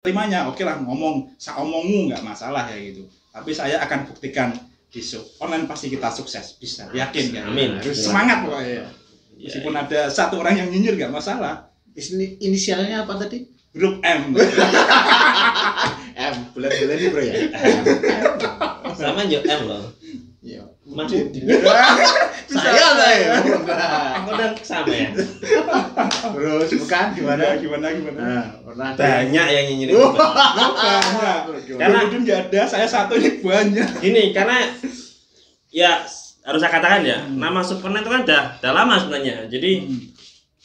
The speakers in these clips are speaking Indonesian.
terimanya, oke lah ngomong, omongmu nggak masalah ya gitu. Tapi saya akan buktikan besok online pasti kita sukses, bisa, yakin kan? Amin. Harus semangat pokoknya. Meskipun ada satu orang yang nyinyir nggak masalah. Inisialnya apa tadi? Grup M. M, bulan-bulan ini bro ya. Sama juga M loh. Iya. Mas Saya. aku dan sama ya. Terus bukan gimana? Gimana? Pernah Banyak yang nyinyirin. Banyak. Karena Udin nggak ada, saya satu ini banyak. Gini, karena ya harus saya katakan ya, nama Supernet itu kan udah lama sebenarnya. Jadi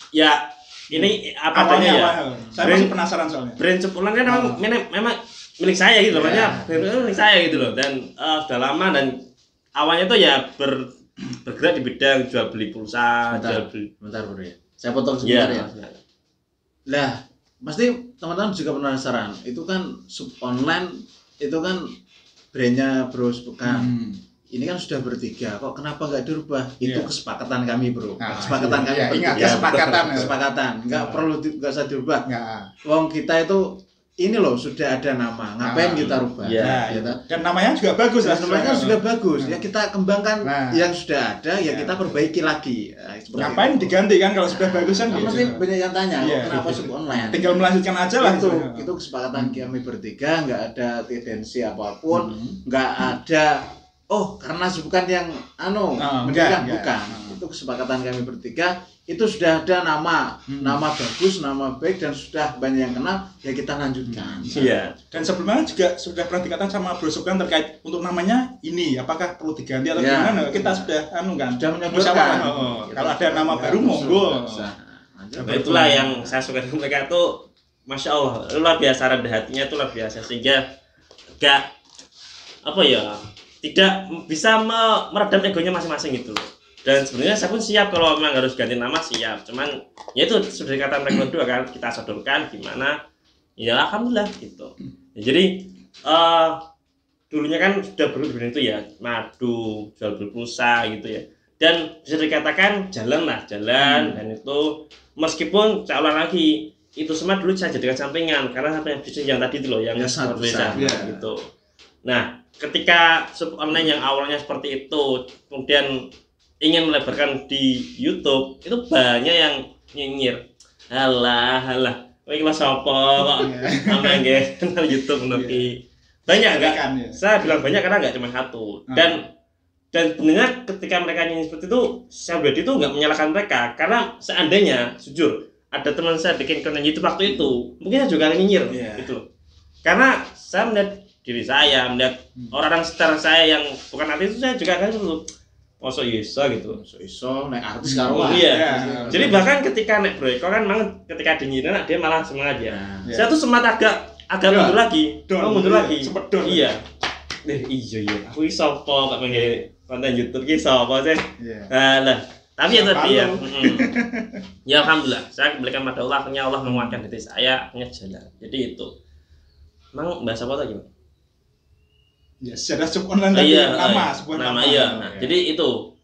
ya ini apa adanya ya. Saya masih penasaran soalnya. Brand Supernet kan memang milik saya gitu loh, makanya brand itu milik saya gitu loh, dan sudah lama dan awalnya tuh ya bergerak di bidang jual beli pulsa, jual beli. Bentar bro ya. Saya potong sebentar ya. Lah, pasti teman-teman juga penasaran. Itu kan sub online, itu kan brandnya Bro Sepekan. Ini kan sudah bertiga, kok kenapa nggak dirubah? Itu kesepakatan kami bro. Kesepakatan kami. Ingat kesepakatan. Nggak usah dirubah. Wong kita itu ini loh sudah ada nama, ngapain kita rubah? Dan namanya juga bagus lah. Namanya juga bagus. Ya kita kembangkan yang sudah ada, ya kita perbaiki lagi. Ngapain diganti kan kalau sudah bagus kan? Pasti banyak yang tanya, kenapa sub online? Tinggal melanjutkan aja lah. Itu kesepakatan kami bertiga, nggak ada tendensi apapun, nggak ada. Oh, karena bukan yang bukan. Itu kesepakatan kami bertiga. Itu sudah ada nama bagus, nama baik dan sudah banyak yang kenal, ya kita lanjutkan. Iya. Dan sebelumnya juga sudah pernah dikatakan sama Bro Subkan terkait untuk namanya ini, apakah perlu diganti atau gimana? Kita sudah sudah menyebutkan. Kalau ada nama baru monggo. Nah, itulah yang saya suka dari mereka tuh, masya Allah, luar biasa rendah hatinya tuh luar biasa sehingga tidak bisa meredam egonya masing-masing gitu loh. Dan sebenarnya saya pun siap kalau memang harus ganti nama, siap. Cuman ya itu sudah dikatakan mereka berdua kan, kita sodorkan gimana, ya alhamdulillah gitu. Ya, jadi dulunya kan sudah berhubungan itu ya, madu, jual beli pulsa gitu ya. Dan bisa dikatakan jalan dan itu meskipun saya ulang lagi, itu semua dulu saya jadikan sampingan karena sampai bisnis yang tadi itu loh yang berbeda gitu. Nah, ketika sub online yang awalnya seperti itu kemudian ingin melebarkan di YouTube, itu banyak yang nyinyir. Halah, kowe iki sapa kok sampe nggih kenal YouTube nanti. Banyak enggak? Saya bilang banyak karena enggak cuma satu. Dan sebenarnya ketika mereka nyinyir seperti itu, saya pribadi itu enggak menyalahkan mereka karena seandainya jujur ada teman saya bikin konten YouTube waktu itu, mungkin saya juga nyinyir gitu. Karena saya melihat diri saya, melihat orang-orang sekitar saya yang bukan artis itu, saya juga akan dulu masuk iso gitu. Iso naik artis karo. Iya. Jadi bahkan ketika naik Broeko kan memang ketika dinyirin dia malah semangat ya. Saya tuh sempat agak mundur lagi. Mundur lagi. Iya. Iya. Aku iso apa kok ngene konten YouTube ki sapa sih? Lah, tapi ya tadi ya. Ya alhamdulillah, saya kembalikan pada Allah, akhirnya Allah menguatkan hati saya, akhirnya jalan. Jadi itu. Emang bahasa apa lagi, Bang? Ya, secara sub online tadi sebuah nama. Iya. Nah, jadi itu.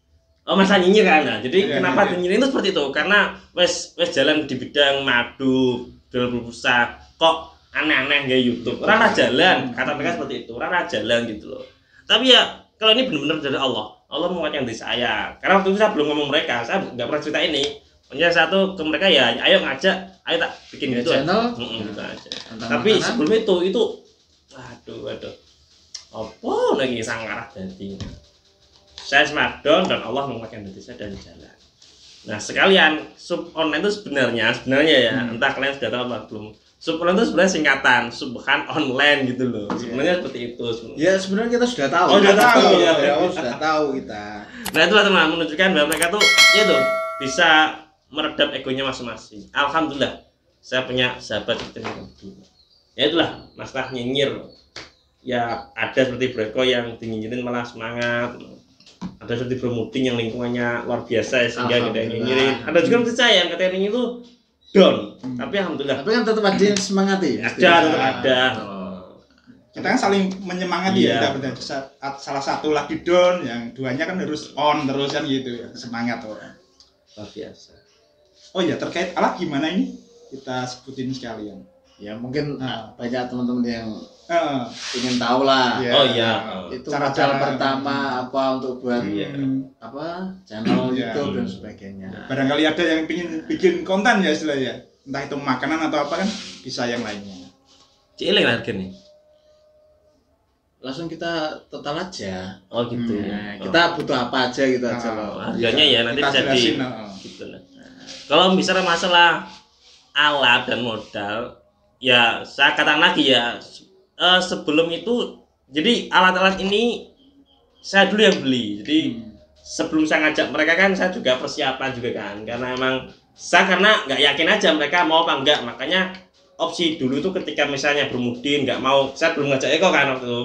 Masa nyinyir kan. Nah, jadi kenapa nyinyir itu seperti itu? Karena wes jalan di bidang madu, jual pulsa, kok aneh-aneh ya YouTube. Ora jalan, kata mereka seperti itu. Ora jalan gitu loh. Tapi ya kalau ini benar-benar dari Allah. Allah menguatkan diri saya. Karena waktu itu saya belum ngomong mereka, saya nggak pernah cerita ini. Hanya satu ke mereka ya, ayo ngajak, ayo tak bikin gitu channel, gitu aja. Tapi sebelum itu aduh. Apa lagi sangarah jadi saya smackdown dan Allah menguatkan hati saya dan jalan. Nah sekalian sub online itu sebenarnya ya entah kalian sudah tahu apa belum, sub online itu sebenarnya singkatan Subhan online gitu loh. Sebenarnya seperti itu sebenarnya. Ya sebenarnya kita sudah tahu. Sudah tahu kita. Nah itulah teman menunjukkan bahwa mereka tuh ya tuh bisa meredam egonya masing-masing. Alhamdulillah saya punya sahabat itu. Ya itulah masalah nyinyir. Ya ada seperti Broeko yang dinyinyirin malah semangat, ada seperti Bro Muding yang lingkungannya luar biasa sehingga tidak nyinyirin, ada juga seperti saya yang katanya itu down, tapi alhamdulillah. Tapi kan tetap ada yang semangati. Tetap ada. Kita kan saling menyemangati ya, benar. Salah satu lagi down, yang duanya kan harus on terus kan gitu ya, semangat orang. Luar biasa. Oh ya, terkait alat gimana ini? Kita sebutin sekalian. Ya mungkin Nah. banyak teman-teman yang Heeh. ingin tahu lah. Iya. Oh iya. Itu Cara-cara modal pertama apa untuk buat Iya. apa channel Iya. YouTube dan sebagainya. Barangkali ada yang ingin bikin konten ya istilahnya. Entah itu makanan atau apa kan bisa yang lainnya. Cilik harga nih. Langsung kita total aja. Oh gitu. Nah, kita butuh apa aja gitu aja loh. Harganya ya nanti Kita bisa di jelasin, gitu lah. Kalau bicara masalah alat dan modal, ya saya katakan lagi ya sebelum itu, jadi alat-alat ini saya dulu yang beli. Jadi sebelum saya ngajak mereka kan saya juga persiapan juga kan, karena emang karena nggak yakin aja mereka mau apa enggak, makanya opsi dulu itu ketika misalnya Bermudin nggak mau, saya belum ngajak Eko kan waktu itu,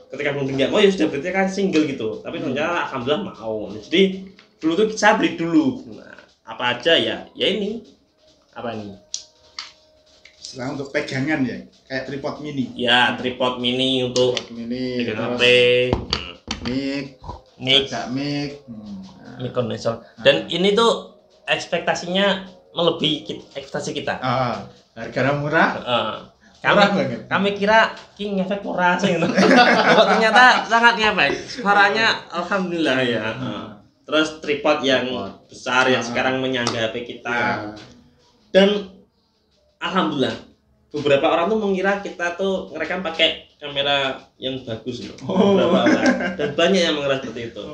ketika Bermudin nggak mau ya sudah berarti kan single gitu, tapi ternyata alhamdulillah mau. Jadi dulu tuh saya beli dulu. Nah, apa aja ya ini apa nih Setelah untuk pegangan ya, kayak tripod mini. ya tripod mini untuk Mini, pegang HP, mic, mic, agak mic. mic kondensor, dan ini tuh ekspektasinya melebihi ekspektasi kita. Harganya murah. Kami, Murah banget. kami kira King ngefek murah sih gitu. Kok ternyata sangat ngefek. Suaranya alhamdulillah ya. Terus tripod yang besar yang sekarang menyangga HP kita. Ya. Dan alhamdulillah beberapa orang tuh mengira kita tuh ngerekam pakai kamera yang bagus loh. Beberapa orang. Dan banyak yang mengira seperti itu.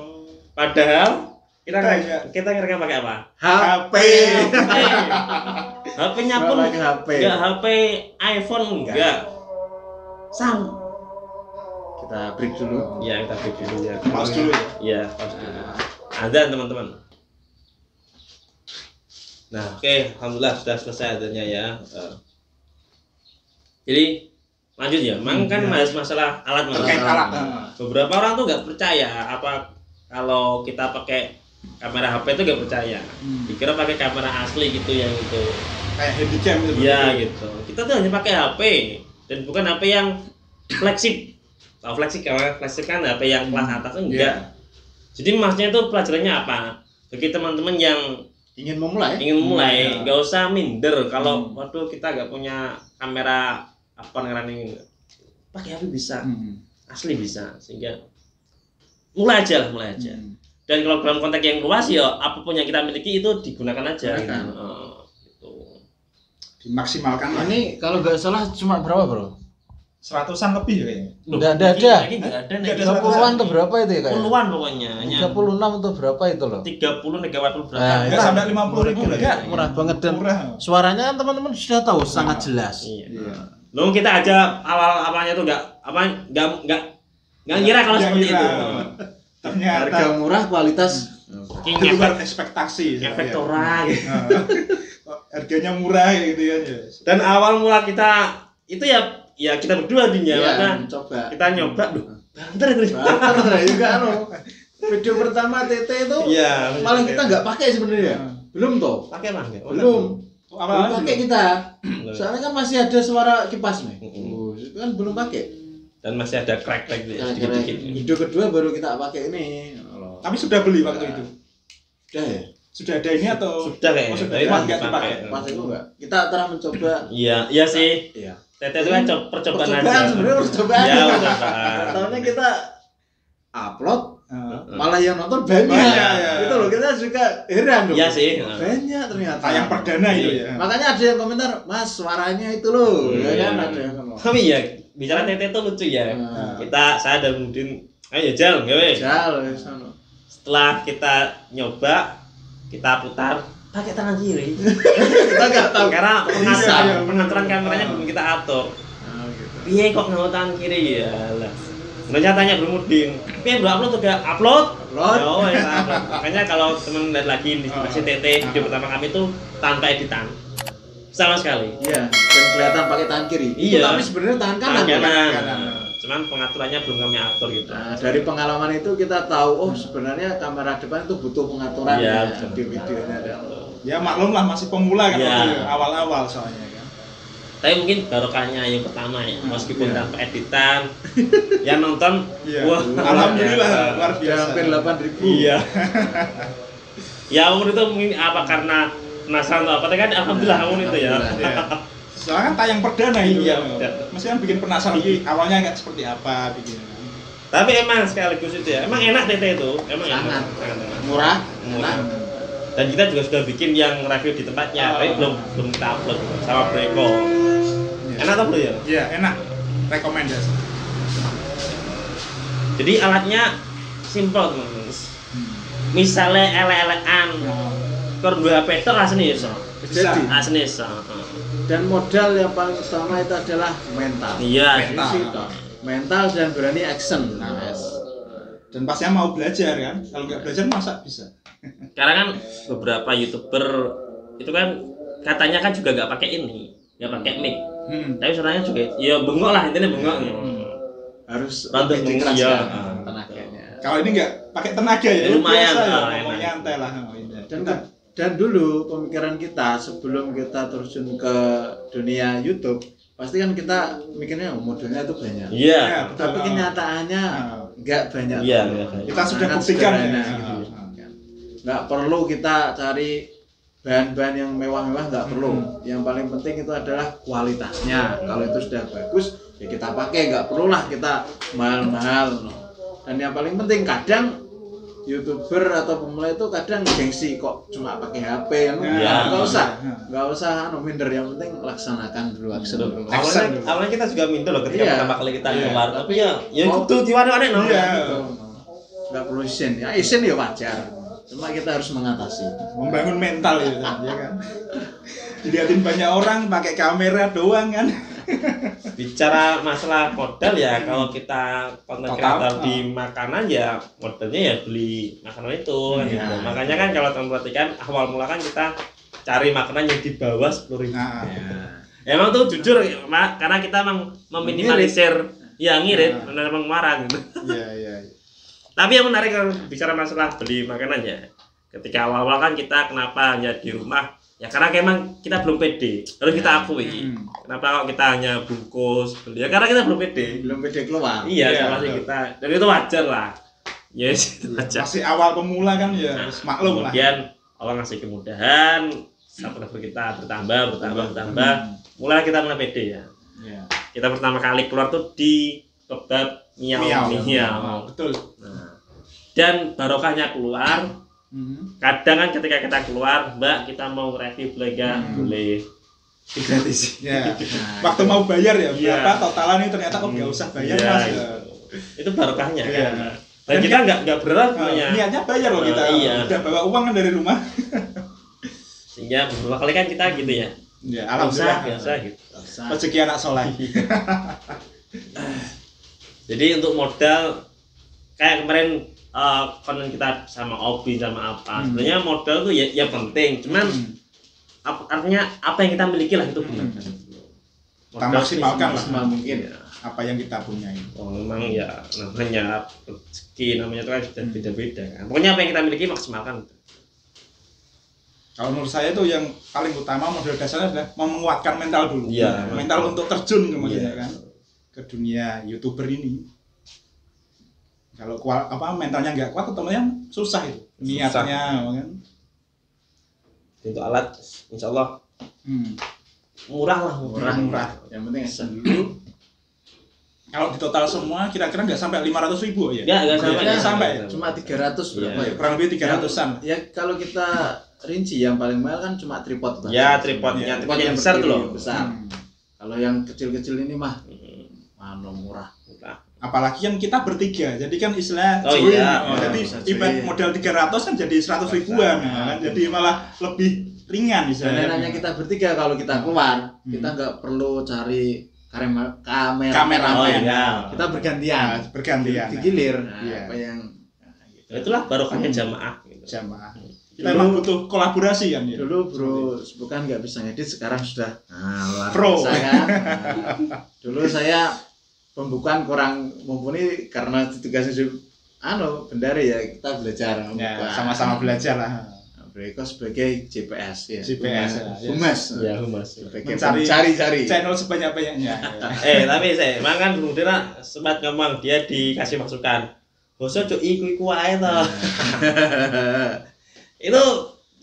Padahal kita ngerekam pakai apa? HP. HP-nya pun Pakai HP. enggak HP iPhone enggak. Sam. Kita break dulu. Ya, kita break dulu ya. Pause dulu ya. Iya, pause dulu. Azan teman-teman. Nah, oke, alhamdulillah sudah selesai azannya ya. Jadi lanjut ya. Memang kan masalah alat Terkait alat. Beberapa orang tuh nggak percaya apa kalau kita pakai kamera HP itu nggak percaya. Dikira pakai kamera asli gitu yang itu. Kayak handycam gitu. Iya gitu. Kita tuh hanya pakai HP dan bukan HP yang flagship. Tahu flagship kan? Flagship kan HP yang kelas atas enggak. Jadi maksudnya itu pelajarannya apa? Bagi teman-teman yang Ingin memulai? nggak usah minder kalau waduh kita nggak punya kamera apa namanya, pakai HP bisa, asli bisa, sehingga mulai aja. Dan kalau dalam konteks yang luas ya apapun yang kita miliki itu digunakan aja. Gitu. Dimaksimalkan lah. Ini kalau nggak salah cuma berapa bro? 100-an lebih kayaknya. Nggak ada. Nggak ada. Nggak ada. 30-an atau berapa itu ya kayaknya? Puluhan pokoknya. 36 atau berapa itu loh? 30 megawatt berapa? Nah, Enggak sampai 50.000 lah ya. Murah banget dan Murah. suaranya teman-teman sudah tahu sangat jelas. Iya. Loh kita aja awal apanya tuh nggak ngira kalau seperti itu. Ternyata Harga murah, kualitas King di luar efek ekspektasi. efektora gitu. Harganya murah gitu ya. Dan awal mula kita itu ya kita berdua dinya karena coba. kita nyoba banter itu. Banter juga video pertama TT itu Iya, malah kita nggak pakai sebenarnya. Belum toh? pakai mah enggak? Belum. Apa Belum pakai kita. Soalnya kan masih ada suara kipas nih. Mm-mm. Itu kan belum pakai. Dan masih ada crack-crack gitu ya, Kira-kira sedikit-sedikit. video kedua baru kita pakai ini. Tapi sudah beli waktu itu. Udah ya? Sudah ada ini atau Sudah kayaknya. Oh, sudah Tapi pas masih nggak dipakai. dipakai. Pas itu enggak. Kita telah mencoba. Iya sih. Iya. Tete itu kan percobaan aja. Sebenarnya percobaan. Ya, percobaan. Tahunya kita upload Heeh. malah yang nonton banyak. Banyak, ya. Itu loh kita juga heran loh. Iya sih. Banyak ternyata. Tayang perdana itu ya. Makanya ada yang komentar, "Mas, suaranya itu loh." Ya Iya. kan ada yang ngomong. Tapi ya bicara Tete itu lucu ya. Nah. Saya dan Mudin, ayo Jal, gawe. Jal, ya sono. Setelah kita nyoba, kita putar pakai tangan kiri. Kita enggak tahu. Karena Iya. pengaturan kameranya belum kita atur. Oh, gitu. Piye kok nganggo tangan kiri ya lah. Ternyata tanya Bermudin, piye bro upload juga upload? Upload. Ya wes upload. Makanya kalau temen lihat lagi di TT video pertama kami itu tanpa editan. Sama sekali. Iya, dan kelihatan pakai tangan kiri. Iya. Tapi sebenarnya tangan kanan. Tangan kanan. kanan. Cuman pengaturannya belum kami atur gitu. Nah, dari pengalaman itu kita tahu, oh sebenarnya kamera depan itu butuh pengaturan Iya, ya, betul. di videonya. Ya maklum lah masih pemula kan Iya. waktu itu, awal-awal soalnya kan. Tapi mungkin barokahnya yang pertama ya, meskipun Iya. tanpa editan, yang nonton, Iya. wah, Alhamdulillah luar Sudah biasa. hampir 8.000. Iya. Ya umur itu mungkin apa karena penasaran atau apa? Tapi kan alhamdulillah umur itu ya. Alhamdulillah, iya. Soalnya kan tayang perdana itu. Iya, mesti kan bikin penasaran awalnya kayak seperti apa bikin. Tapi emang sekaligus itu ya, emang enak TT itu, emang sangat enak. murah. Dan kita juga sudah bikin yang review di tempatnya, tapi belum kita upload sama Breko. Enak atau belum ya? Iya, enak. Rekomendasi. Jadi alatnya simpel teman-teman. Misalnya ele-elean, kur dua HP itu asli iso. Jadi Asli iso. dan modal yang paling utama itu adalah mental. Iya. Mental dan berani action. Dan pasnya mau belajar kan. Kalau nggak belajar masa bisa. Karena kan beberapa YouTuber itu kan katanya kan juga nggak pakai ini, nggak pakai mic. Tapi sebenarnya juga ya bengok lah, intinya bengok. Harus Rada dikeraskan iya. tenaganya. Kalau ini nggak pakai tenaga ya, Lumayan, biasa ya, enak. ngomong nyantai lah. Dan dulu pemikiran kita sebelum kita terjun ke dunia YouTube, pasti kan kita mikirnya modalnya itu banyak. Iya. Ya, Tapi kenyataannya nggak banyak. Iya. Kita sudah Sangat buktikan sederhana, ya. gitu. Nggak perlu kita cari bahan-bahan yang mewah-mewah, nggak perlu. Yang paling penting itu adalah kualitasnya. Kalau itu sudah bagus, ya kita pakai. Nggak perlulah kita mahal-mahal. Dan yang paling penting kadang YouTuber atau pemula itu kadang gengsi kok cuma pakai HP kan. Ya. Nggak usah minder, yang penting laksanakan dulu action dulu. Awalnya kita juga minder loh ketika Iya. pertama kali kita Iya. keluar. Tapi ya itu diwane-wane no. Iya. Nggak perlu isin, ya isin ya wajar. Cuma kita harus mengatasi. Membangun mental ya kan. Dilihatin banyak orang pakai kamera doang kan. Bicara masalah modal ya, kalau kita konten kreator di makanan ya modalnya ya beli makanan itu kan gitu. Makanya kan kalau teman perhatikan awal mula kan kita cari makanan yang di bawah 10.000. Emang tuh jujur karena kita emang meminimalisir ya ngirit, memang marah gitu. Iya. Tapi yang menarik kalau bicara masalah beli makanan ya, ketika awal-awal kan kita kenapa hanya di rumah ya karena memang kita belum pede, harus kita akui. Kenapa kok kita hanya bungkus beli ya karena kita belum pede keluar. iya sama sih kita, dan itu wajar lah. Yes, itu wajar. Masih awal pemula kan ya harus maklum lah. Kemudian Allah ngasih kemudahan, subscriber kita bertambah, mulai kita mulai pede ya. Kita pertama kali keluar tuh di kebab miao. Betul. Nah, dan barokahnya keluar. Kadang kan ketika kita keluar, Mbak kita mau review boleh gratis. Ya. Waktu mau bayar ya berapa totalan ini ternyata kok nggak usah bayar Mas. Itu barokahnya. Iya. Dan kita nggak berat punya. Niatnya bayar loh kita. Iya. Udah bawa uang kan dari rumah. Sehingga beberapa kali kan kita gitu ya. Ya, alhamdulillah biasa gitu. Rezeki anak soleh. Jadi untuk modal kayak kemarin konten kita sama Obi sama apa, sebenarnya modal tuh ya penting, cuman artinya apa yang kita miliki lah itu benar. Kita maksimalkan lah mungkin apa yang kita punya ini. Memang ya namanya rezeki, namanya itu kan sudah beda-beda kan. Pokoknya apa yang kita miliki maksimalkan. Kalau menurut saya itu yang paling utama modal dasarnya adalah menguatkan mental dulu. Iya. Mental untuk terjun kemudian kan ke dunia YouTuber ini. Kalau mentalnya nggak kuat, temennya susah itu niatnya kan. Untuk alat insya Allah murah. Yang penting action dulu. Kalau di total semua kira-kira nggak sampai 500.000 ya? Nggak sampai. Cuma 300 berapa ya? Kurang lebih 300-an. Ya kalau kita rinci yang paling mahal kan cuma tripod. Ya tripodnya yang besar tuh loh. Besar. Kalau yang kecil-kecil ini mah murah. Apalagi yang kita bertiga, jadi kan istilah jadi ibarat modal 300 kan jadi 100.000-an kan, jadi malah lebih ringan istilahnya. Dan hanya kita bertiga kalau kita keluar, kita nggak perlu cari kameramen. Kita bergantian. Digilir. Apa yang itulah barokahnya jamaah. Kita memang butuh kolaborasi kan ya. Dulu bro, bukan nggak bisa ngedit, sekarang sudah luar pro. biasa kan. Dulu saya pembukaan kurang mumpuni karena tugasnya bendari ya, kita belajar sama-sama belajar lah. Breko sebagai GPS ya. Humas. Mencari channel sebanyak-banyaknya. Tapi saya emang kan kemudian sempat ngomong dia dikasih masukan. Bosok cuk iku ae to. Itu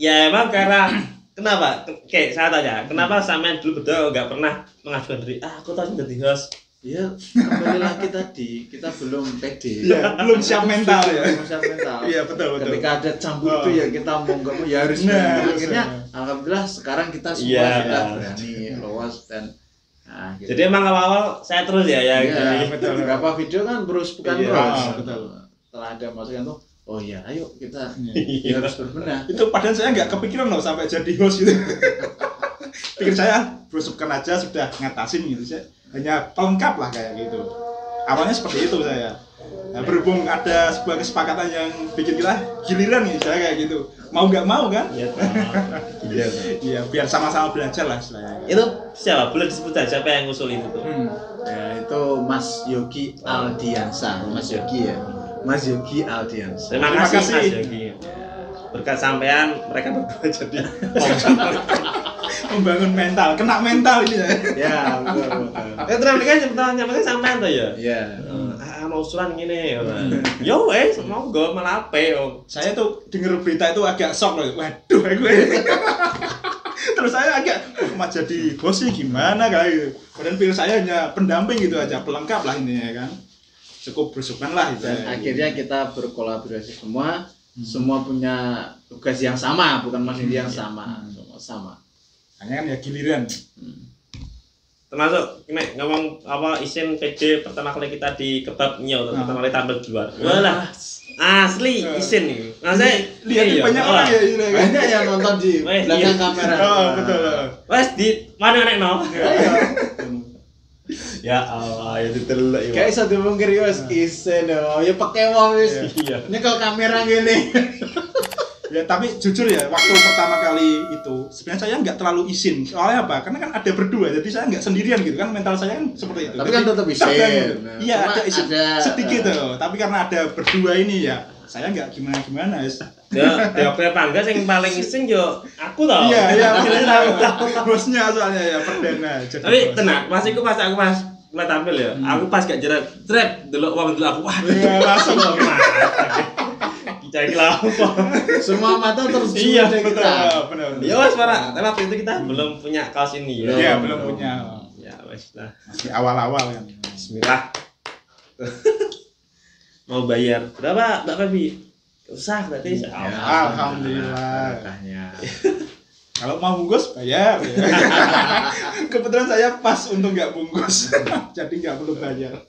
ya emang karena Kenapa? Oke, saya tanya, kenapa sampean dulu berdua nggak pernah mengajukan diri? Aku tahu jadi host. Ya, kembali lagi tadi, kita belum pede. Iya, belum siap mental ya. Belum siap mental. Iya, betul. Ketika ada cambuk itu ya kita mau nggak mau ya harus. Akhirnya alhamdulillah sekarang kita semua sudah berani lolos dan gitu. Jadi emang awal-awal saya terus ya Iya, betul. beberapa video kan terus bukan Iya, terus. betul. Setelah ada masukan tuh, oh iya, ayo kita Iya. harus berbenah. Itu padahal saya nggak kepikiran loh sampai jadi host gitu. Pikir saya berusukan aja sudah ngatasin gitu, saya hanya pelengkap lah kayak gitu. Awalnya seperti itu saya. Nah, berhubung ada sebuah kesepakatan yang bikin kita giliran nih saya kayak gitu. Mau nggak mau kan? Iya. Iya, biar sama-sama belajar lah istilahnya. Itu siapa? Boleh disebut aja siapa yang ngusul itu tuh? Ya, itu Mas Yogi Aldiansa, Mas Yogi ya. Mas Yogi Aldiansa. Terima Terima kasih kasih. Mas Yogi. Berkat sampean mereka berdua jadi Membangun mental, kena mental ini ya. Ya, betul. terus kan pertanyaan sampean tuh ya. Iya. Mau usulan gini. Yo wes, monggo melape. Saya tuh denger berita itu agak shock loh. Waduh, gue. Terus saya agak mau jadi host sih gimana kayak. Padahal pilih saya hanya pendamping gitu aja, pelengkap lah ini ya kan. Cukup bersukan lah gitu. Dan akhirnya kita berkolaborasi semua punya tugas yang sama, bukan Mas yang sama, semua sama. Hanya kan ya giliran. Termasuk nek ngomong apa isin PD pertama kali kita di kebab nyau pertama kali tampil di luar. Walah, asli isin nih. Nah, saya Lihat banyak orang ya ini kan. Banyak yang nonton di belakang kamera. Oh, betul. Wes di mana nek no? Ya Allah, ya diteluk ya. Kayak iso dipungkir yo isin yo. Ya pakai wong wis. Iya. Ini kalau kamera gini. Ya tapi jujur ya waktu pertama kali itu sebenarnya saya nggak terlalu izin. Soalnya apa? Karena kan ada berdua, jadi saya nggak sendirian gitu kan, mental saya kan seperti itu. Tapi kan tetap izin. Iya, ada izin sedikit tuh. Tapi karena ada berdua ini ya, saya nggak gimana. Ya, tangga yang paling isin yo aku tau. Iya, bosnya soalnya ya perdana. Tapi tenang, pas aku mulai tampil ya. Aku pas gak jerat, delok wong delok aku. Waduh, langsung Cari lah apa? Semua mata tertuju Iya, ke betul, kita. benar. Ya wes para, tapi waktu itu kita belum punya kaos ini ya. Iya, belum punya. Ya wes lah. Masih awal-awal kan. Bismillah. Mau bayar berapa, Mbak Febi? Usah berarti. Ya, Alhamdulillah. Alhamdulillah. Kalau mau bungkus bayar. Kebetulan saya pas untuk nggak bungkus, jadi nggak perlu bayar.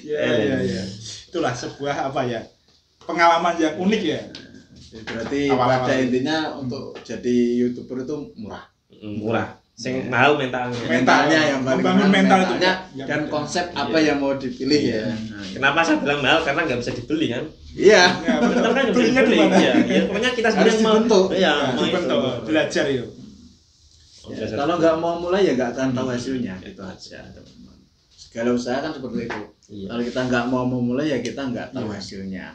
Ya. Itulah sebuah apa ya, pengalaman yang unik ya. Berarti Awal-awal. pada intinya untuk jadi YouTuber itu murah. Murah. Sing mahal mentalnya. Mentalnya yang paling membangun mahal, mental itu mentalnya yang dan penting. konsep apa yang mau dipilih ya. Kenapa saya bilang mahal? Karena nggak bisa dibeli kan. Iya. Ya, Bener kan nggak bisa belinya di dibeli. mana? Ya, pokoknya kita Harus sebenarnya mau. dibentuk. Iya, Ya, mau dibentuk, itu. belajar itu. Ya, kalau nggak mau mulai ya nggak akan tahu hasilnya. Itu aja teman-teman. Segala usaha kan seperti itu. Iya. Kalau kita nggak mau memulai ya kita nggak tahu Iya. hasilnya.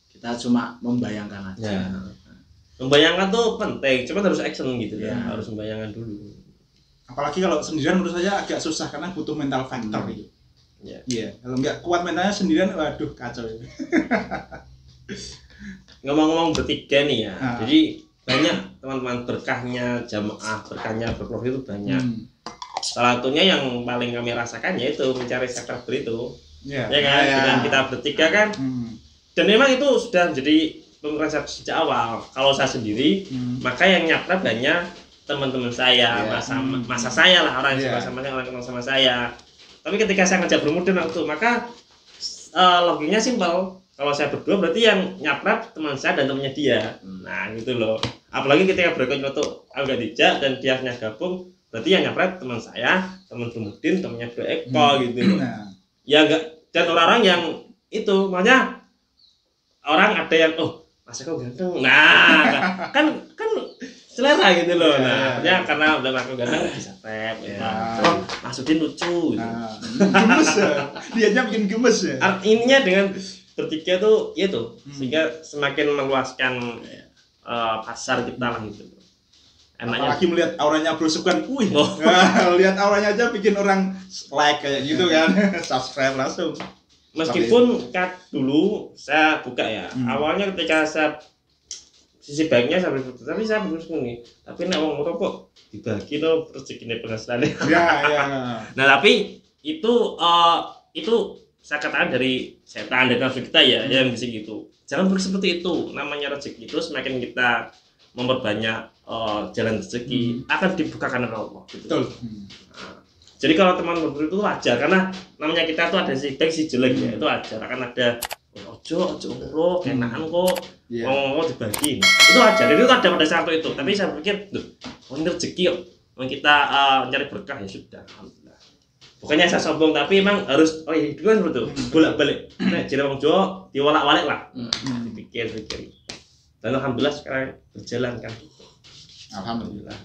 Kita cuma membayangkan aja. Ya. Membayangkan tuh penting, cuma harus action gitu Iya. ya. Harus membayangkan dulu. Apalagi kalau sendirian menurut saya agak susah karena butuh mental factor itu. Iya. Iya, kalau nggak kuat mentalnya sendirian, waduh kacau itu. Ngomong-ngomong bertiga nih ya. Ah. Jadi banyak teman-teman berkahnya jamaah, berkahnya berprofit itu banyak. Salah satunya yang paling kami rasakan yaitu mencari subscriber itu. Iya. Ya kan, Ya. dengan kita bertiga kan. Dan memang itu sudah menjadi pemikiran sejak awal. Kalau saya sendiri, maka yang nyapra banyak teman-teman saya, Yeah. masa saya lah, orang yang Yeah. suka sama orang kenal sama saya. Tapi ketika saya ngajak bermodern waktu, maka logiknya simpel. Kalau saya berdua berarti yang nyaprat teman saya dan temannya dia. Nah gitu loh. Apalagi ketika berikutnya tuh agak dijak dan dia hanya gabung, berarti yang nyaprat teman saya, teman Bermudin, temannya Bro Eko gitu loh. Nah, Ya enggak, dan orang-orang yang itu makanya orang ada yang Mas Eko ganteng. Nah, kan selera gitu loh. Nah, ya karena udah aku ganteng bisa tap ya. Mas Udin lucu gitu. gemes ya. Dianya bikin gemes ya. Ininya dengan bertiga tuh itu sehingga semakin meluaskan pasar kita lah gitu. Enaknya Apalagi melihat auranya Bro Subkan, nah, lihat auranya aja bikin orang like kayak gitu kan, subscribe langsung. meskipun dulu saya buka ya. Awalnya ketika saya sisi baiknya saya bersyukur, tapi saya bersyukur nih. Tapi nek wong kok dibagi no rezekine penghasilannya. Ya. Nah, tapi itu saya katakan dari setan dan nafsu kita ya, yang bisa gitu. Jangan seperti itu. Namanya rezeki itu semakin kita memperbanyak jalan rezeki akan dibukakan oleh Allah. Gitu. Betul. Jadi kalau teman berpikir itu wajar karena namanya kita tuh ada si baik si jelek ya, itu wajar akan ada ojo nguruk enakan kok ngomong dibagi. Itu wajar. Jadi itu ada pada saat itu. Tapi saya pikir, duh, ini rezeki kok. Kita nyari berkah ya sudah, alhamdulillah. Bukannya saya sombong tapi emang harus itu kan seperti itu. Bolak-balik. Nek jadi wong Jawa diwolak-walik lah. Dipikir. Dan alhamdulillah sekarang berjalan kan. Alhamdulillah.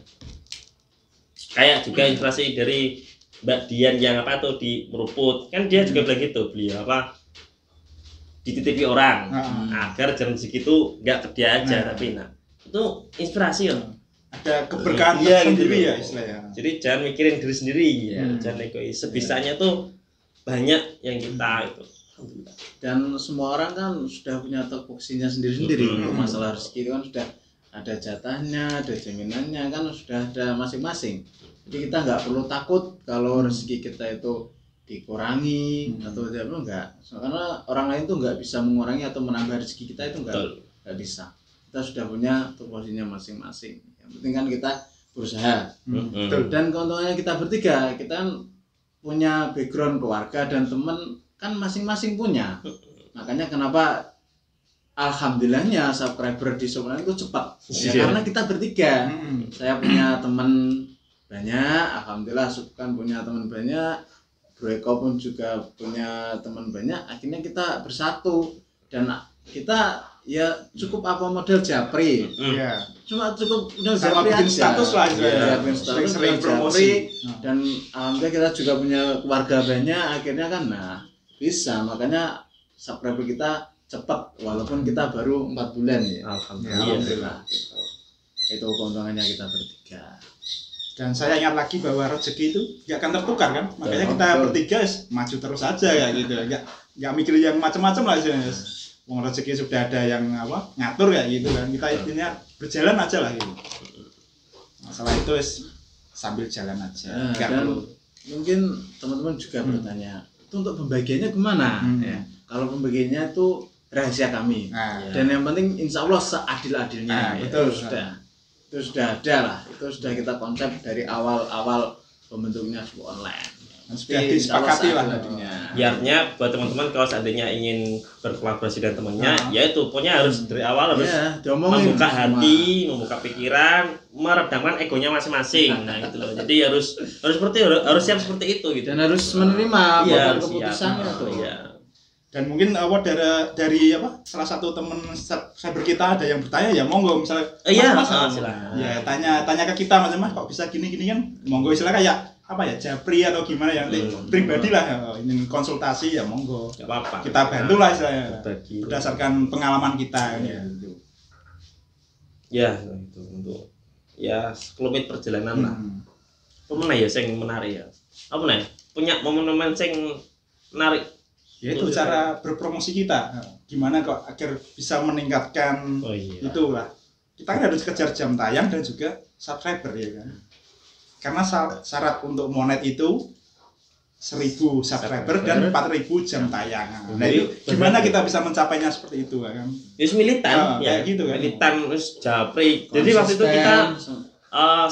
Kayak juga inspirasi dari Mbak Dian yang apa tuh di Meruput kan dia juga bilang gitu, beliau apa dititipi orang agar jalan rezeki itu nggak ke dia aja tapi itu inspirasi ya. Ada keberkahan sendiri ya istilahnya. Jadi jangan mikirin diri sendiri ya, jangan egois. Sebisanya tuh banyak yang kita itu. Alhamdulillah. Dan semua orang kan sudah punya topoksinya sendiri-sendiri. Masalah rezeki itu kan sudah ada jatahnya, ada jaminannya kan sudah ada masing-masing. Jadi kita nggak perlu takut kalau rezeki kita itu dikurangi atau enggak. Karena orang lain tuh nggak bisa mengurangi atau menambah rezeki kita itu nggak bisa. Kita sudah punya topoksinya masing-masing. Yang penting kan kita berusaha. Dan keuntungannya kita bertiga, kita kan punya background keluarga dan teman kan masing-masing punya. Makanya kenapa alhamdulillahnya subscriber di Sumedang itu cepat. Ya, karena kita bertiga. Saya punya teman banyak, alhamdulillah Subkan punya teman banyak, Bro Eko pun juga punya teman banyak. Akhirnya kita bersatu dan kita ya cukup apa model Japri. Cuma cukup model Japri aja. Status lah ya. Sering promosi. Dan alhamdulillah kita juga punya keluarga banyak. Akhirnya kan bisa, makanya subscriber kita cepat walaupun kita baru 4 bulan ya. Alhamdulillah. Itu keuntungannya kita bertiga. Dan saya ingat lagi bahwa rezeki itu nggak akan tertukar kan, makanya kita bertiga maju terus aja ya gitu, nggak mikir yang macam-macam lah aja. Wong rezeki sudah ada yang ngatur ya gitu kan, kita intinya berjalan aja lah gitu. Masalah itu sambil jalan aja. Dan mungkin teman-teman juga bertanya, itu untuk pembagiannya kemana? Ya, kalau pembagiannya itu rahasia kami. Dan yang penting insya Allah seadil-adilnya. Betul sudah. Itu sudah ada lah, itu sudah kita konsep dari awal pembentuknya sebuah online. Sudah disepakati lah tadinya. Ya, artinya buat teman-teman kalau seandainya ingin berkolaborasi dengan temannya, ya itu pokoknya harus dari awal harus membuka hati, membuka pikiran, meredamkan egonya masing-masing. Nah gitu loh. Jadi harus siap seperti itu gitu. Dan harus menerima keputusannya tuh. Dan mungkin dari salah satu teman cyber kita ada yang bertanya ya monggo misalnya ya tanya ke kita Mas kok bisa gini kan monggo istilah kayak Japri atau gimana yang pribadi lah ingin konsultasi ya monggo kita bantu lah istilahnya berdasarkan pengalaman kita gitu. Ya itu untuk ya sekelumit perjalanan lah. Pemenang ya sing menarik ya. Apa nih? Punya momen-momen sing menarik. Ya itu cara berpromosi kita, gimana kok agar bisa meningkatkan itulah. Kita kan harus kejar jam tayang dan juga subscriber ya kan. Karena syarat untuk monet itu 1000 subscriber dan 4000 jam tayang. Nah itu gimana kita bisa mencapainya seperti itu kan? Terus militan ya gitu kan. Militan terus Japri. Jadi waktu itu kita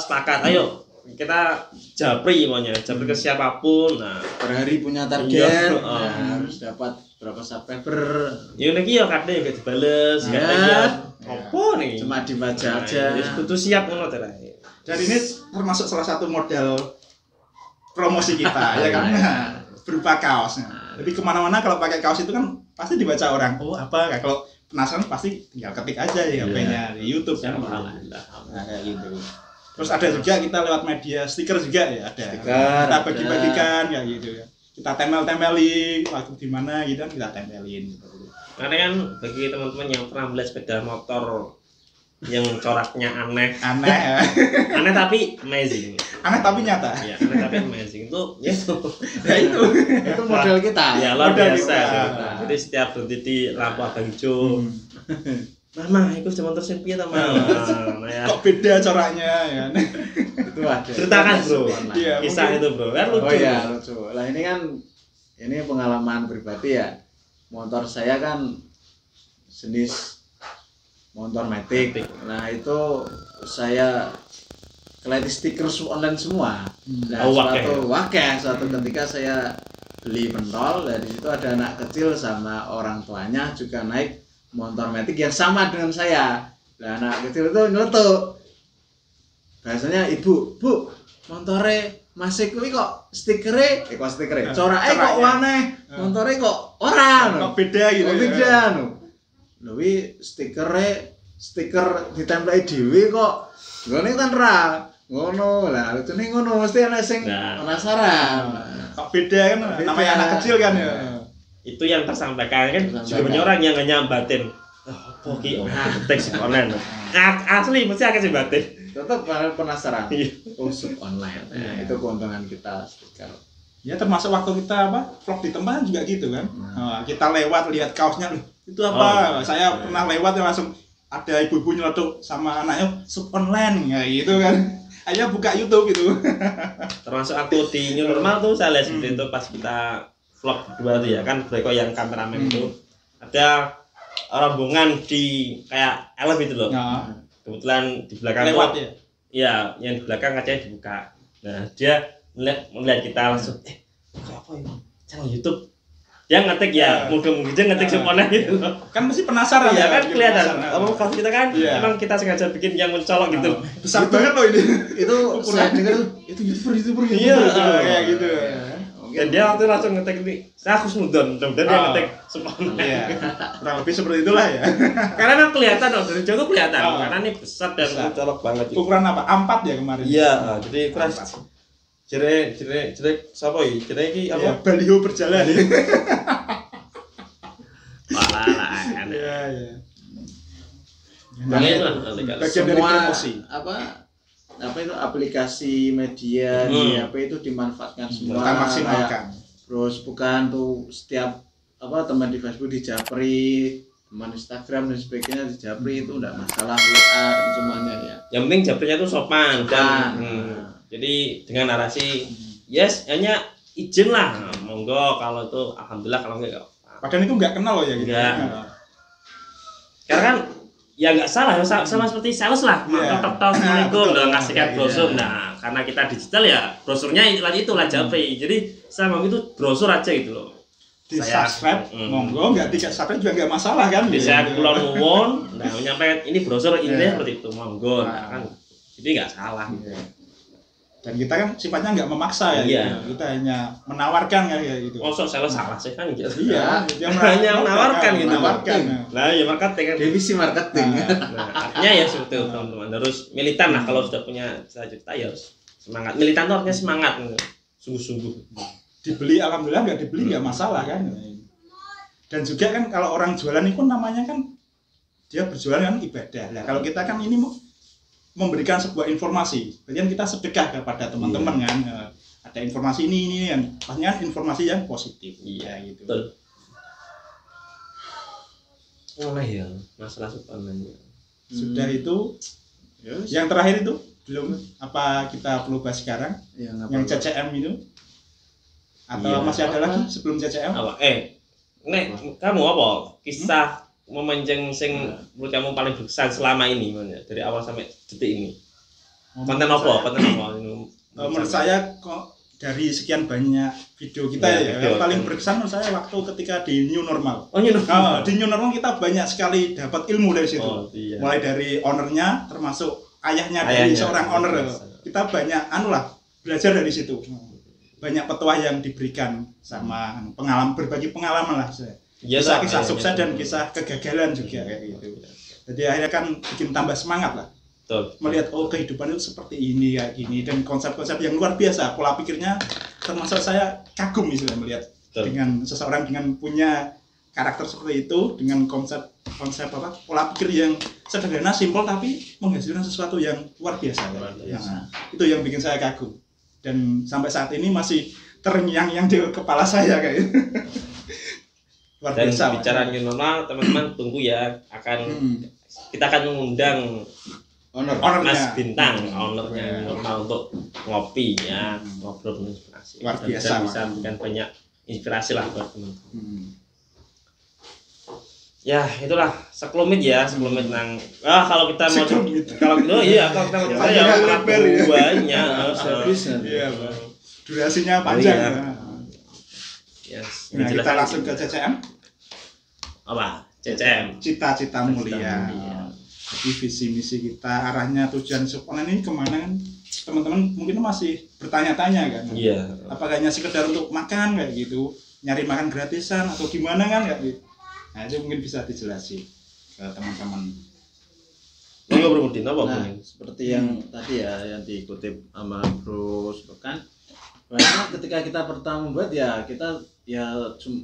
sepakat ayo kita Japri maunya Japri ke siapapun. Nah per hari punya target harus dapat berapa subscriber. Ya lagi ya kadang gak dibales kadang apa nih cuma dibaca aja. Itu siap ngono terakhir. Dan ini termasuk salah satu model promosi kita ya kan berupa kaos. Jadi kemana-mana kalau pakai kaos itu kan pasti dibaca orang. Kalau penasaran pasti tinggal ketik aja ya HP-nya di YouTube kan. Nah kayak gitu. Terus ada juga kita lewat media stiker juga ya ada. Kita bagi-bagikan kayak gitu ya. Kita tempel-tempelin waktu di mana gitu kan kita tempelin gitu. Karena kan bagi teman-teman yang pernah beli sepeda motor yang coraknya aneh ya. Aneh tapi amazing. Aneh tapi nyata. Iya, aneh tapi amazing itu itu model kita. Ya luar biasa. Jadi setiap berhenti di lampu abang hijau Mama, itu cuma terus piye ta, Mas? Nah, ya. Kok beda caranya ya? Itu ada. Ceritakan, Bro. Iya, Kisah mungkin. itu, Bro. Kan lucu. Oh iya, lucu. Lah ini kan pengalaman pribadi ya. Motor saya kan jenis motor Matic. Nah, itu saya kelihatan stiker online semua. Nah, Oh, suatu ketika saya beli pentol, dari situ ada anak kecil sama orang tuanya juga naik motor Matic yang sama dengan saya. Nah, anak kecil itu nyeletuk. Bahasanya, "Ibu, Bu, montore masih kuwi kok stikere, corake kok waneh, montore kok ora." Kok beda gitu. Oh, beda no. Lho wi stiker ditempeli dhewe kok. Ngene kan ra. Ngono. Lah lucune ngono mesti ana sing penasaran. Kok beda kan namanya anak kecil kan ya. Itu yang tersampaikan kan juga banyak orang yang nyambatin. Oh, ki teks online. Asli mesti akeh sing batin. Tetap penasaran. Oh, sub online. Nah, itu keuntungan kita stiker. Ya termasuk waktu kita vlog di tempat juga gitu kan. Kita lewat lihat kaosnya, loh itu apa? Saya pernah lewat yang langsung ada ibu-ibu nyeletuk sama anaknya sub online ya gitu kan. Ayo buka YouTube gitu. Termasuk aku di new normal tuh saya lihat seperti itu pas kita vlog berdua tuh ya kan, Breko yang kameramen itu ada rombongan di kayak elf itu loh. Kebetulan di belakang lewat tuh, ya. Iya, yang di belakang kacanya dibuka. Nah, dia melihat kita langsung apa ini? Channel YouTube. Dia ngetik ya, mudah-mudahan ngetik semuanya gitu. Kan mesti penasaran Iya ya. kan kelihatan. Kalau kalau kita kan Iya. emang kita sengaja bikin yang mencolok gitu. Besar banget loh ini. Itu saya dengar itu YouTuber Iya, kayak gitu. Dan dia waktu langsung ngetik ini, saya harus mudon, dan dia ngetik semuanya. Iya. Kurang lebih seperti itulah ya. Karena memang kelihatan loh, dari jauh tuh kelihatan. Karena ini besar dan Besar. mencolok banget. Ukuran apa? A4 ya kemarin. Iya, jadi ukuran jere siapa ya? Jere iki Ya, apa? baliho berjalan. Walah, kan. Iya, iya. Nah, itu lah, Bagian dari promosi. apa itu aplikasi media di HP itu dimanfaatkan semua. Kita maksimalkan. Terus bukan tuh setiap teman di Facebook dijapri, teman Instagram dan sebagainya dijapri, itu enggak masalah, WA dan semuanya ya. Yang penting jawabannya tuh sopan dan Sopan. jadi dengan narasi yes hanya izin lah. Nah, monggo kalau itu alhamdulillah, kalau enggak Padahal itu nggak kenal loh ya gitu. Enggak. Karena kan ya nggak salah, sama seperti sales lah. Iya. Tok assalamualaikum udah ngasihkan Iya. brosur. Nah, karena kita digital ya brosurnya itulah Japri. Jadi sama itu brosur aja gitu loh. Di Saya- subscribe, monggo nggak tidak subscribe juga nggak masalah kan? Bisa Gitu. pulang nuwun, nah menyampaikan ini brosur ini Iya. seperti itu monggo. Nah, kan jadi nggak salah. Iya. Dan kita kan sifatnya nggak memaksa ya. Iya. Gitu. Kita hanya menawarkan kan ya gitu. Mosok sales salah sih kan gitu. Iya, dia Hanya menawarkan gitu. Menawarkan. Nah, ya marketing kan. Divisi marketing. Nah, artinya ya seperti itu teman-teman, harus militan lah kalau sudah punya cita-cita ya harus semangat. Militan itu artinya semangat, sungguh-sungguh. Dibeli alhamdulillah, nggak dibeli nggak masalah kan. Dan juga kan kalau orang jualan itu namanya kan dia berjualan kan ibadah. Nah, kalau kita kan ini memberikan sebuah informasi, berarti kan kita sedekah kepada teman-teman kan. Ada informasi ini kan, pastinya informasi yang positif. Iya gitu. Betul. Oh ya, masalah online. Sudah itu, Yes. yang terakhir itu belum apa kita perlu bahas sekarang? Yang CCM itu? Atau Iya. masih ada lagi sebelum CCM? Apa? Nek kamu apa? Kisah memancing sing menurut kamu paling berkesan selama ini, dari awal sampai detik ini. Konten apa? Menurut saya kok dari sekian banyak video kita Ya, ya, video. yang paling berkesan menurut saya waktu ketika di new normal. Oh, ini Di new normal kita banyak sekali dapat ilmu dari situ. Oh, iya. Mulai dari ownernya, termasuk ayahnya dari Ayahnya. seorang owner. Kita banyak belajar dari situ. Banyak petuah yang diberikan sama berbagi pengalaman lah. Iya, Kisah-kisah iya, sukses iya. dan kisah kegagalan juga kayak gitu. Jadi akhirnya kan bikin tambah semangat lah. Betul. Melihat kehidupan itu seperti ini kayak gini, dan konsep-konsep yang luar biasa, pola pikirnya termasuk saya kagum misalnya melihat Betul. dengan seseorang dengan punya karakter seperti itu, dengan konsep pola pikir yang sederhana, simpel tapi menghasilkan sesuatu yang luar biasa. Luar biasa. Nah, itu yang bikin saya kagum, dan sampai saat ini masih terngiang-ngiang di kepala saya kayak gitu. Luar Dan biasa. bicara new normal, teman-teman tunggu ya, akan kita akan mengundang ownernya. Mas Bintang, ownernya normal untuk ngopi ya, ngobrol menginspirasi. Luar Dan biasa, bisa memberikan banyak inspirasi lah buat teman-teman. Ya itulah sekelumit tentang kalau kita mau kalau kita mau lebar ya. banyak Iya, Bang. Durasinya panjang. iya. Ya. Yes, Nah, kita langsung ke CCM. apa? CCM. Cita-cita mulia. mulia. Jadi visi misi kita, arahnya, tujuan Suponen ini kemana kan? Teman-teman mungkin masih bertanya-tanya kan? Iya. Apakah hanya sekedar untuk makan kayak gitu, nyari makan gratisan atau gimana kan kayak gitu? Nah itu mungkin bisa dijelasin ke teman-teman. Monggo Bro Mudin, apa Nah, Bro? seperti yang tadi ya yang dikutip sama Bro kan, karena ketika kita pertama membuat ya kita ya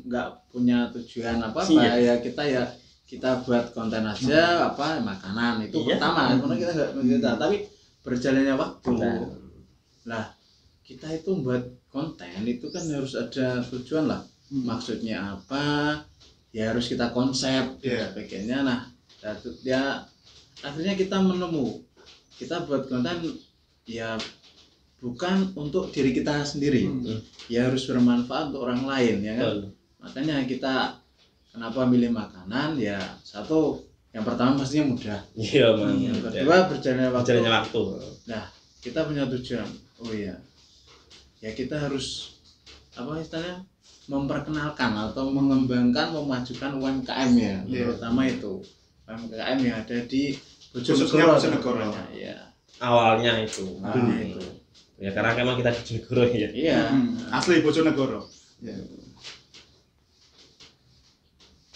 nggak punya tujuan apa Iya. ya kita buat konten aja apa makanan itu Iya. pertama, karena kita nggak kita tapi berjalannya waktu. Nah kita itu buat konten itu kan harus ada tujuan lah, maksudnya apa ya harus kita konsep dan sebagainya. Nah ya akhirnya kita kita buat konten ya bukan untuk diri kita sendiri, ya harus bermanfaat untuk orang lain ya kan. Makanya kita kenapa milih makanan ya satu yang pertama pastinya mudah, Iya, Bang. yang kedua berjalannya waktu. Nah kita punya tujuan, oh iya ya kita harus apa istilahnya memperkenalkan atau mengembangkan memajukan UMKM ya, terutama itu UMKM yang ada di Bojonegoro ya. Awalnya itu. Itu. Ya karena memang kita di Bojonegoro ya. Iya. Asli Bojonegoro. Ya.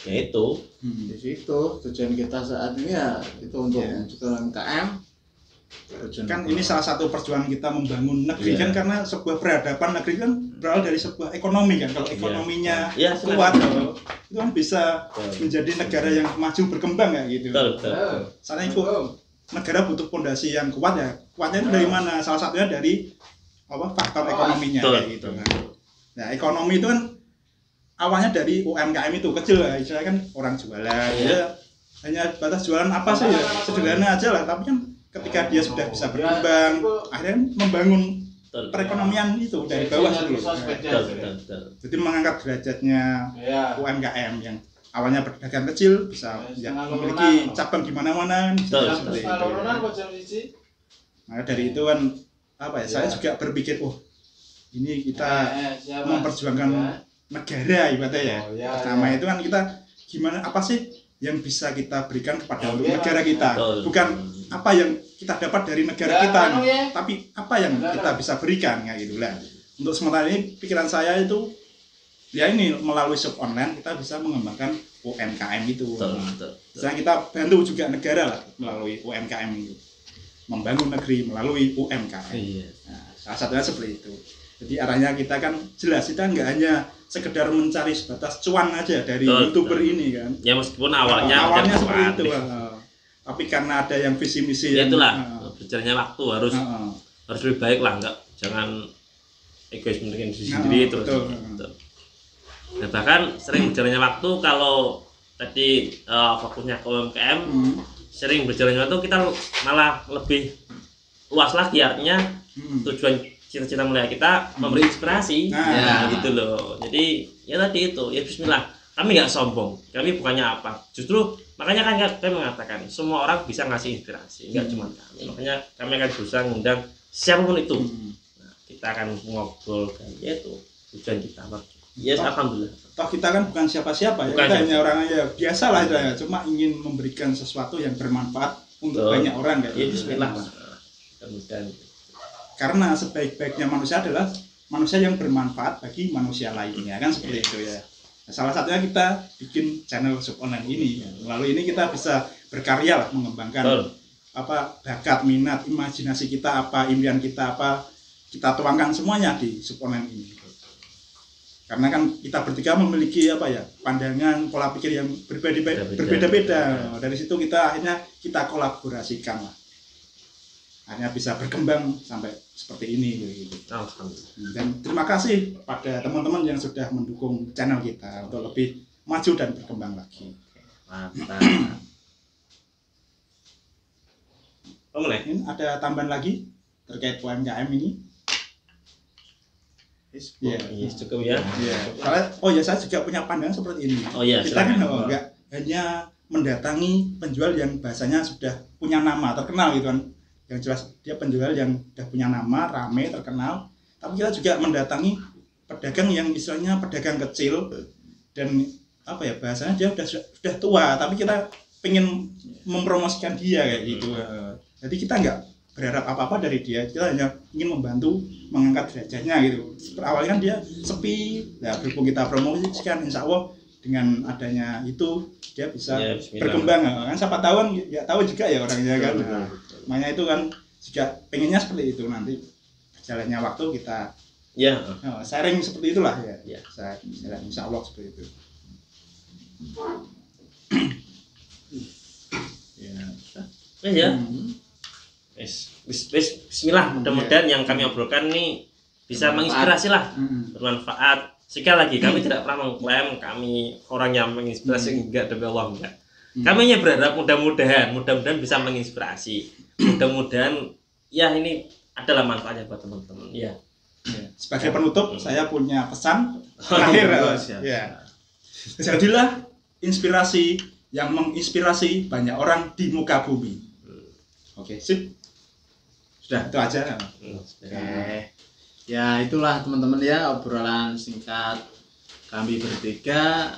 Ya itu. Di situ tujuan kita saat ini ya itu untuk memajukan UMKM. Kan ini salah satu perjuangan kita membangun negeri kan, karena sebuah peradaban negeri kan berawal dari sebuah ekonomi kan. Kalau ekonominya kuat itu kan bisa menjadi negara yang maju berkembang ya gitu. Betul. Soalnya itu negara butuh fondasi yang kuat ya. Kuatnya itu dari mana? Salah satunya dari faktor ekonominya kayak gitu kan. Nah, ekonomi itu kan awalnya dari UMKM itu kecil lah, istilahnya kan orang jualan ya. Hanya batas jualan apa sih ya? Sederhana aja lah, tapi kan ketika dia sudah bisa berkembang, akhirnya membangun perekonomian itu dari bawah dulu. Jadi mengangkat derajatnya UMKM yang awalnya berdagang kecil bisa memiliki cabang di mana-mana seperti itu. Nah, dari itu kan saya juga berpikir, ini kita memperjuangkan negara ibaratnya ya. Pertama itu kan kita gimana apa sih yang bisa kita berikan kepada untuk negara kita, bukan apa yang kita dapat dari negara kita, tapi apa yang kita bisa berikan kayak gitulah. Untuk sementara ini pikiran saya itu ya ini melalui shop online kita bisa mengembangkan UMKM itu. Misalnya kita bantu juga negara lah melalui UMKM itu, membangun negeri melalui UMKM. Nah, salah satunya seperti itu. Jadi arahnya kita kan jelas, kita nggak hanya sekedar mencari sebatas cuan aja dari YouTuber ini kan. Ya meskipun awalnya seperti itu. Tapi karena ada yang visi misi ya itulah berjalannya waktu harus lebih baik lah, jangan egois mentingin diri sendiri terus. Nah, bahkan sering berjalannya waktu kalau tadi fokusnya ke UMKM, sering berjalannya waktu kita malah lebih luas lagi, artinya tujuan cita-cita mulia kita memberi inspirasi ya gitu loh. Jadi ya tadi itu ya bismillah, kami nggak sombong, kami bukannya apa, justru makanya kan kami mengatakan semua orang bisa ngasih inspirasi, nggak cuma kami. Makanya kami akan berusaha mengundang siapapun itu. Nah, kita akan ngobrol dan ya itu tujuan kita. Yes, alhamdulillah. Toh kita kan bukan siapa-siapa ya, kita hanya orang ya biasa lah ya, cuma ingin memberikan sesuatu yang bermanfaat untuk banyak orang kayak ya bismillah lah. Kemudian karena sebaik-baiknya manusia adalah manusia yang bermanfaat bagi manusia lainnya kan, seperti itu ya. Nah, salah satunya kita bikin channel Shop Online ini. Melalui ini kita bisa berkarya lah, mengembangkan bakat, minat, imajinasi kita, impian kita, kita tuangkan semuanya di Shop Online ini. Karena kan kita bertiga memiliki pandangan, pola pikir yang berbeda-beda. Dari situ kita akhirnya kita kolaborasikan lah. Hanya bisa berkembang sampai seperti ini gitu. Dan terima kasih pada teman-teman yang sudah mendukung channel kita untuk lebih maju dan berkembang lagi. Mantap. Ini ada tambahan lagi terkait UMKM ini. Iya, cukup ya. Iya. Soalnya saya juga punya pandangan seperti ini. Oh iya, kita kan enggak hanya mendatangi penjual yang bahasanya sudah punya nama, terkenal gitu kan. Yang jelas dia penjual yang sudah punya nama, rame, terkenal. Tapi kita juga mendatangi pedagang yang istilahnya pedagang kecil dan apa ya bahasanya dia sudah tua, tapi kita pengen mempromosikan dia kayak gitu. Jadi kita enggak berharap apa-apa dari dia, kita hanya ingin membantu mengangkat derajatnya gitu. Awalnya kan dia sepi, ya berhubung kita promosikan, insya Allah dengan adanya itu dia bisa berkembang. Kan siapa tahu kan, ya tahu juga ya orangnya kan. Makanya itu kan juga pengennya seperti itu, nanti berjalannya waktu kita sharing seperti itulah ya. Sharing insya Allah seperti itu. Ya. Bismillah, mudah-mudahan yang kami obrolkan ini bisa menginspirasi lah, bermanfaat. Sekali lagi kami tidak pernah mengklaim kami orang yang menginspirasi, enggak, demi Allah enggak. Kami hanya berharap mudah-mudahan bisa menginspirasi. Mudah-mudahan ya ini adalah manfaatnya buat teman-teman. Ya. Sebagai penutup saya punya pesan terakhir. Jadilah inspirasi yang menginspirasi banyak orang di muka bumi. Oke, sip. Sudah itu aja. Oke. Ya itulah teman-teman ya obrolan singkat kami bertiga,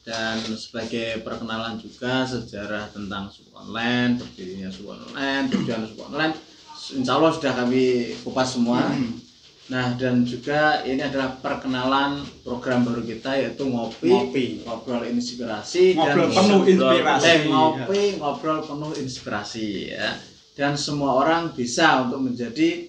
dan sebagai perkenalan juga sejarah tentang Sup Online, berdirinya Sup Online, tujuan Sup Online, insya Allah sudah kami kupas semua. Nah, dan juga ini adalah perkenalan program baru kita, yaitu ngobrol inspirasi, ngobrol penuh inspirasi. Ngobrol penuh inspirasi ya. Dan semua orang bisa untuk menjadi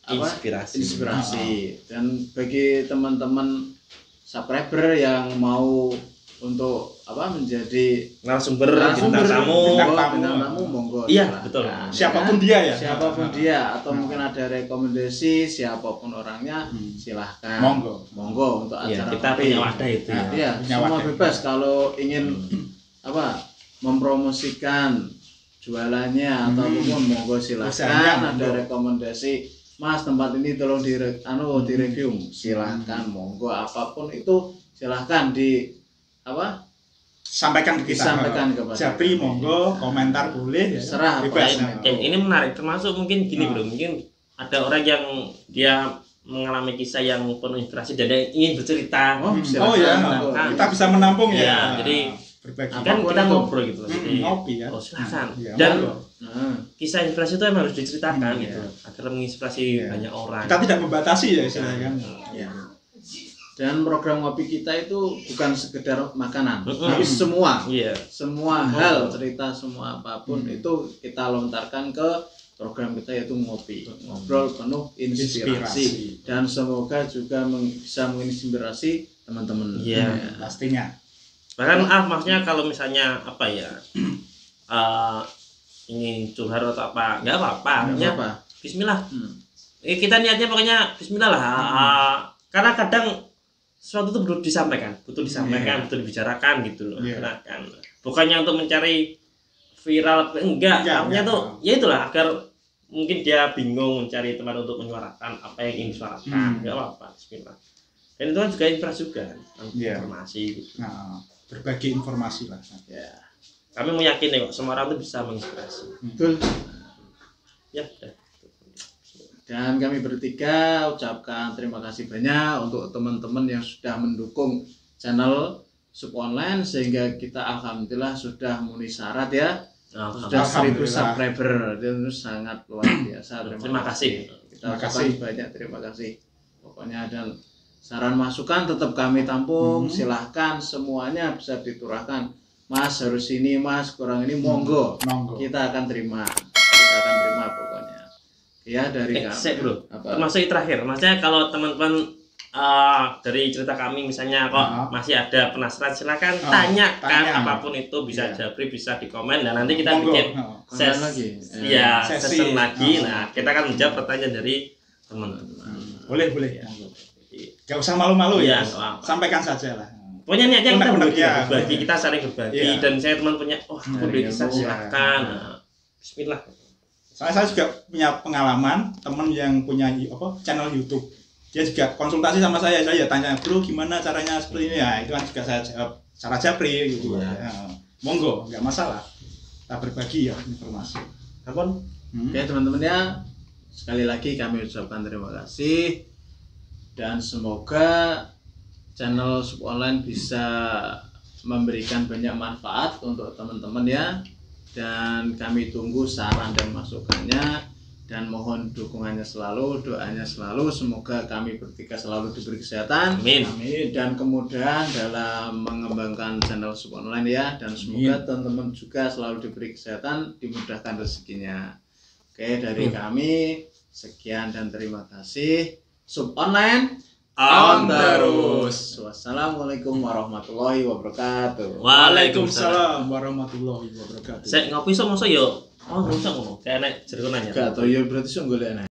inspirasi. Dan bagi teman-teman subscriber yang mau untuk menjadi narasumber bintang tamu, monggo. Iya, betul. Siapapun dia ya. Siapapun dia, atau mungkin ada rekomendasi siapapun orangnya, silahkan. Monggo untuk acara kita punya wadah itu ya. Iya, semua bebas kalau ingin mempromosikan jualannya atau apapun, monggo silahkan. Ada rekomendasi, Mas tempat ini tolong direview, silahkan. Monggo apapun itu silahkan sampaikan ke kita. Kepada Japri monggo, komentar boleh ya. Serah bebas. Ini menarik, termasuk mungkin gini bro, mungkin ada orang yang dia mengalami kisah yang penuh inspirasi dan ingin bercerita. Kita bisa menampung ya. Jadi berbagi. Kan kita ngobrol gitu. Jadi ngopi ya. Silakan. Dan kisah inspirasi itu emang harus diceritakan gitu, agar menginspirasi banyak orang. Kita tidak membatasi ya istilahnya kan. Dan program ngopi kita itu bukan sekedar makanan, tapi semua hal, cerita, semua apapun itu kita lontarkan ke program kita, yaitu ngobrol penuh inspirasi. Dan semoga juga bisa menginspirasi teman-teman. Iya, pastinya. Bahkan maksudnya kalau misalnya ingin curhat atau apa, nggak apa-apa. Bismillah. Kita niatnya pokoknya Bismillah lah. Karena kadang sesuatu itu butuh disampaikan, butuh dibicarakan gitu loh. Karena kan bukannya untuk mencari viral, enggak. Artinya tuh ya itulah, agar mungkin dia bingung mencari tempat untuk menyuarakan apa yang ingin disuarakan. Enggak apa-apa, Bismillah. Dan itu kan juga inspirasi juga, informasi gitu. Berbagi informasi lah. Ya. Kami meyakini kok semua orang itu bisa menginspirasi. Betul. Ya, Dan kami bertiga ucapkan terima kasih banyak untuk teman-teman yang sudah mendukung channel Sup Online, sehingga kita alhamdulillah sudah memenuhi syarat ya. Sudah 1000 subscriber, dan itu sangat luar biasa. Terima kasih. Kita ucapkan banyak terima kasih. Pokoknya dan saran masukan tetap kami tampung. Silahkan, semuanya bisa diturahkan. Mas harus ini, Mas kurang ini, monggo. Kita akan terima. Pokoknya. Ya dari kami. Bro. Termasuk terakhir, maksudnya kalau teman-teman dari cerita kami misalnya kok masih ada penasaran, silakan tanyakan apapun itu, bisa Japri, bisa di komen, dan nanti kita bikin sesi lagi. Nah, kita akan menjawab pertanyaan dari teman-teman. Boleh. Gak usah malu-malu ya. Sampaikan saja lah. Pokoknya niatnya kita berbagi, kita saling berbagi. Dan saya teman punya, kisah silakan. Bismillah. Saya juga punya pengalaman teman yang punya channel YouTube. Dia juga konsultasi sama saya tanya, bro gimana caranya seperti ini ya, itu kan juga saya jawab cara japri gitu ya. Monggo, nggak masalah. Kita berbagi ya informasi. Oke teman-teman ya, sekali lagi kami ucapkan terima kasih dan semoga channel Sub Online bisa memberikan banyak manfaat untuk teman-teman ya, dan kami tunggu saran dan masukannya dan mohon dukungannya selalu, doanya selalu, semoga kami bertiga selalu diberi kesehatan, Amin. dan kemudahan dalam mengembangkan channel Sub Online ya, dan semoga teman-teman juga selalu diberi kesehatan, dimudahkan rezekinya. Oke, dari kami sekian dan terima kasih. Sub Online On terus. Wassalamualaikum warahmatullahi wabarakatuh. Waalaikumsalam. Warahmatullahi wabarakatuh. Saya ngopi sama saya. Oh, rusak ngono. Kayak nek jeruk nanya. Gak tau ya berarti sing golek